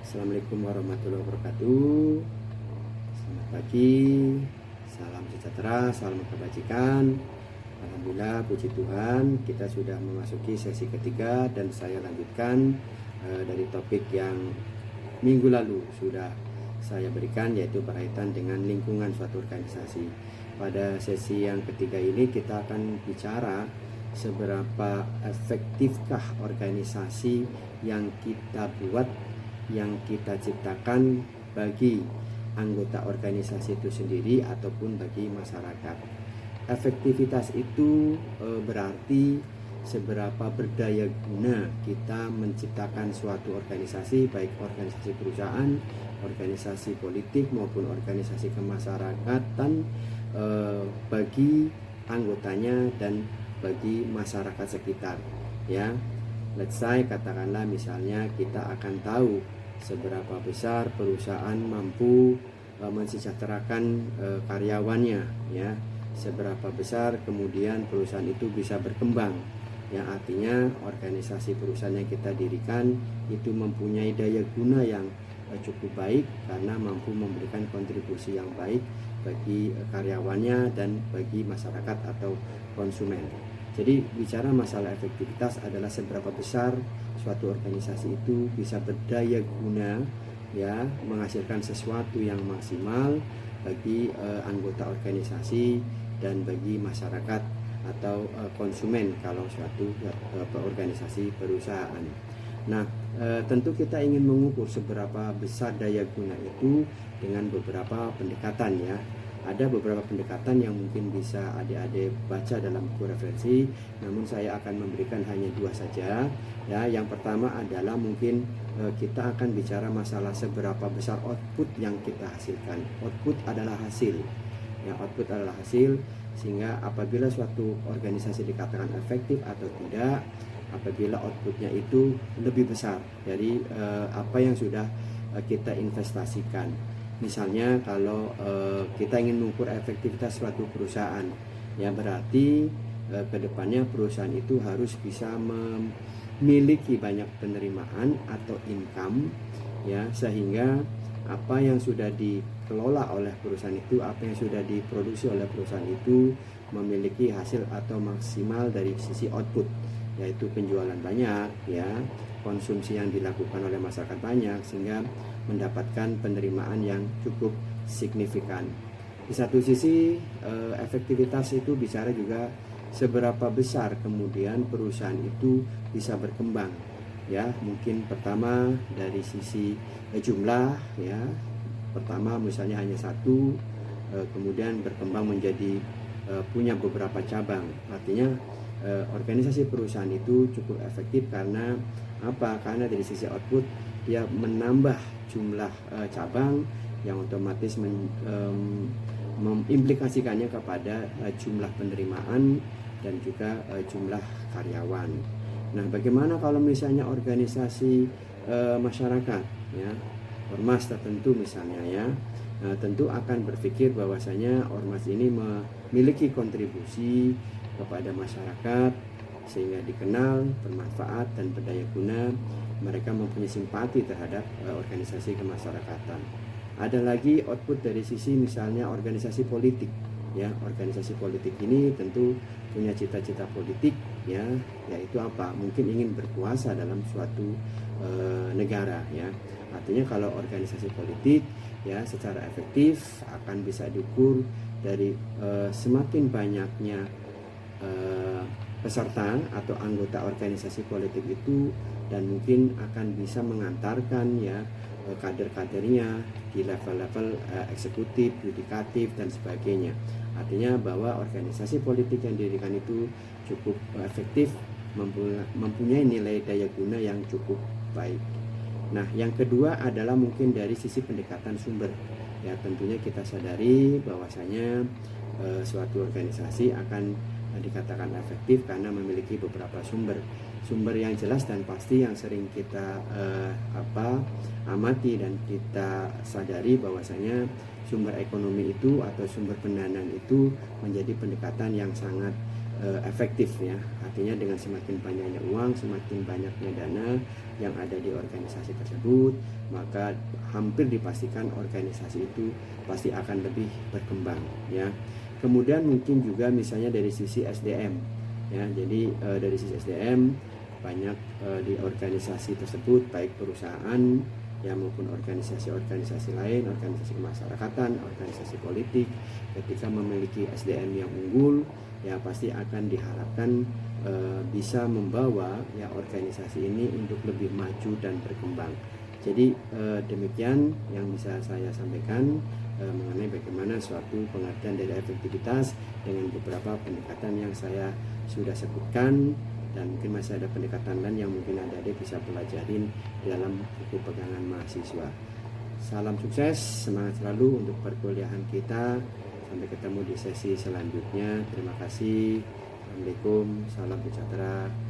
Assalamualaikum warahmatullahi wabarakatuh. Selamat pagi, salam sejahtera, salam kebajikan. Alhamdulillah, puji Tuhan, kita sudah memasuki sesi ketiga dan saya lanjutkan dari topik yang minggu lalu sudah saya berikan, yaitu berkaitan dengan lingkungan suatu organisasi. Pada sesi yang ketiga ini kita akan bicara seberapa efektifkah organisasi yang kita buat, yang kita ciptakan bagi anggota organisasi itu sendiri ataupun bagi masyarakat. Efektivitas itu berarti seberapa berdaya guna kita menciptakan suatu organisasi, baik organisasi perusahaan, organisasi politik maupun organisasi kemasyarakatan, bagi anggotanya dan bagi masyarakat sekitar, ya. Let's say katakanlah misalnya kita akan tahu seberapa besar perusahaan mampu mensejahterakan karyawannya, ya, seberapa besar kemudian perusahaan itu bisa berkembang, ya, artinya organisasi perusahaan yang kita dirikan itu mempunyai daya guna yang cukup baik karena mampu memberikan kontribusi yang baik bagi karyawannya dan bagi masyarakat atau konsumen. Jadi bicara masalah efektivitas adalah seberapa besar suatu organisasi itu bisa berdaya guna, ya, menghasilkan sesuatu yang maksimal bagi anggota organisasi dan bagi masyarakat atau konsumen kalau suatu organisasi perusahaan. Nah, tentu kita ingin mengukur seberapa besar daya guna itu dengan beberapa pendekatan, ya. Ada beberapa pendekatan yang mungkin bisa adik-adik baca dalam buku referensi, namun saya akan memberikan hanya dua saja. Ya, yang pertama adalah mungkin kita akan bicara masalah seberapa besar output yang kita hasilkan. Output adalah hasil. Ya, output adalah hasil, sehingga apabila suatu organisasi dikatakan efektif atau tidak, apabila outputnya itu lebih besar dari apa yang sudah kita investasikan. Misalnya kalau kita ingin mengukur efektivitas suatu perusahaan, ya berarti kedepannya perusahaan itu harus bisa memiliki banyak penerimaan atau income, ya, sehingga apa yang sudah dikelola oleh perusahaan itu, apa yang sudah diproduksi oleh perusahaan itu memiliki hasil atau maksimal dari sisi output, yaitu penjualan banyak, ya, konsumsi yang dilakukan oleh masyarakat banyak, sehingga mendapatkan penerimaan yang cukup signifikan. Di satu sisi efektivitas itu bicara juga seberapa besar kemudian perusahaan itu bisa berkembang, ya. Mungkin pertama dari sisi jumlah, ya, pertama misalnya hanya satu, kemudian berkembang menjadi punya beberapa cabang. Artinya organisasi perusahaan itu cukup efektif karena apa? Karena dari sisi output dia menambah jumlah cabang yang otomatis mengimplikasikannya kepada jumlah penerimaan dan juga jumlah karyawan. Nah, bagaimana kalau misalnya organisasi masyarakat, ya, ormas tertentu misalnya, ya, tentu akan berpikir bahwasanya ormas ini memiliki kontribusi kepada masyarakat sehingga dikenal, bermanfaat dan berdaya guna. Mereka mempunyai simpati terhadap organisasi kemasyarakatan. Ada lagi output dari sisi misalnya organisasi politik, ya. Organisasi politik ini tentu punya cita-cita politik, ya, yaitu apa? Mungkin ingin berkuasa dalam suatu negara, ya. Artinya kalau organisasi politik, ya, secara efektif akan bisa diukur dari semakin banyaknya peserta atau anggota organisasi politik itu, dan mungkin akan bisa mengantarkan, ya, kader-kadernya di level-level eksekutif, yudikatif dan sebagainya. Artinya bahwa organisasi politik yang didirikan itu cukup efektif, mempunyai nilai daya guna yang cukup baik. Nah, yang kedua adalah mungkin dari sisi pendekatan sumber. Ya, tentunya kita sadari bahwasanya suatu organisasi akan dikatakan efektif karena memiliki beberapa sumber yang jelas dan pasti yang sering kita amati dan kita sadari bahwasanya sumber ekonomi itu atau sumber pendanaan itu menjadi pendekatan yang sangat efektif ya. Artinya dengan semakin banyaknya uang, semakin banyaknya dana yang ada di organisasi tersebut, maka hampir dipastikan organisasi itu pasti akan lebih berkembang ya. Kemudian mungkin juga misalnya dari sisi SDM ya. Jadi dari sisi SDM banyak di organisasi tersebut, baik perusahaan ya maupun organisasi-organisasi lain, organisasi kemasyarakatan, organisasi politik, ketika memiliki SDM yang unggul ya pasti akan diharapkan bisa membawa ya organisasi ini untuk lebih maju dan berkembang. Jadi demikian yang bisa saya sampaikan mengenai bagaimana suatu pengertian dari efektivitas dengan beberapa pendekatan yang saya sudah sebutkan, dan mungkin masih ada pendekatan lain yang mungkin adik-adik bisa pelajarin dalam buku pegangan mahasiswa. Salam sukses, semangat selalu untuk perkuliahan kita. Sampai ketemu di sesi selanjutnya. Terima kasih. Assalamualaikum, salam sejahtera.